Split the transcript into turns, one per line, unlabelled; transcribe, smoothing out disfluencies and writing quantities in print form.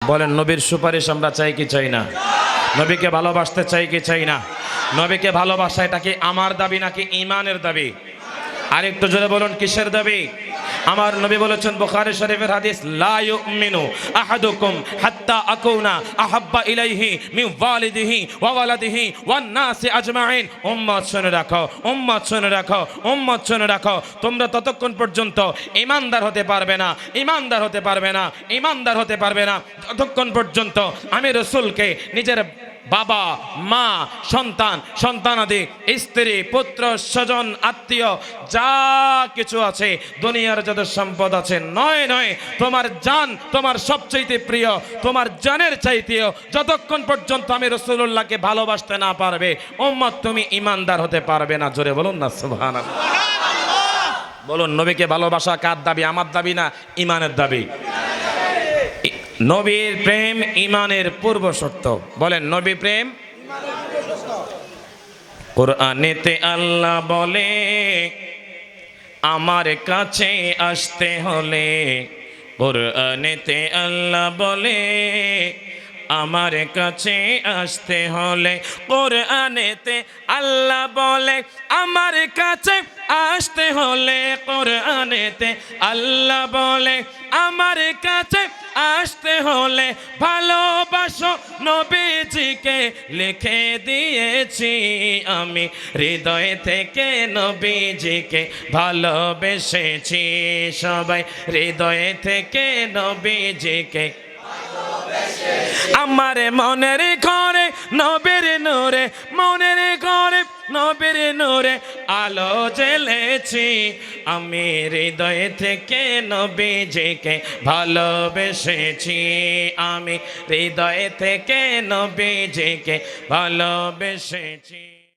বলেন নবীর সুপারিশ আমরা চাই কি চাই না? নবীকে ভালোবাসতে চাই কি চাই না? নবীকে ভালোবাসা এটা কি আমার দাবি নাকি ঈমানের দাবি? আরেকটু জোরে বলুন কিসের দাবি? আমার নবী বলেছেন বুখারী শরীফের হাদিস, লা ইউমিনু আহাদুকুম হাত্তা আকুনা আহাব্বা ইলাইহি মিন ওয়ালিদিহি ওয়া ওয়ালাদিহি ওয়ান নাসি আজমাইন। উম্মত শুনে রাখো, উম্মত শুনে রাখো, উম্মত শুনে রাখো, তোমরা ততক্ষণ পর্যন্ত ঈমানদার হতে পারবে না, ঈমানদার হতে পারবে না, ঈমানদার হতে পারবে না যতক্ষণ পর্যন্ত আমি রাসূলকে নিজের বাবা, মা, সন্তান, সন্তানাদি, স্ত্রী, পুত্র, স্বজন, আত্মীয় যা কিছু আছে, দুনিয়ার যত সম্পদ আছে, নয় নয় তোমার জান তোমার সবচেয়ে প্রিয়, তোমার জানের চাইতেও যতক্ষণ পর্যন্ত আমি রাসূলুল্লাহকে ভালোবাসতে না পারবে উম্মত তুমি ঈমানদার হতে পারবে না। জোরে বলুন না সুবহানাল্লাহ। বলুন নবীকে ভালোবাসা কার দাবি? আমার দাবি না ঈমানের দাবি? নবীর প্রেম ঈমানের পূর্ব শর্ত। বলেন নবী প্রেম। কোরআনেতে আল্লাহ বলে আমার কাছে আসতে হলে, কোরআনেতে আল্লাহ বলে আমার কাছে আসতে হলে, কোরআনেতে আল্লাহ বলে আমার কাছে আসতে হলে, কোরআনেতে আল্লাহ বলে আমার কাছে আসতে হলে, ভালোবাসো নবীজিকে লিখে দিয়েছি আমি হৃদয় থেকে নবীজিকে ভালোবেসেছি, সবাই হৃদয় থেকে নবীজিকে। আমার মনের ঘরে নবীর নূরে, মনের ঘরে নবীর নূরে আলো জ্বেলেছি, আমি হৃদয় থেকে নবীজিকে ভালোবেসেছি, আমি হৃদয় থেকে নবীজিকে ভালোবেসেছি।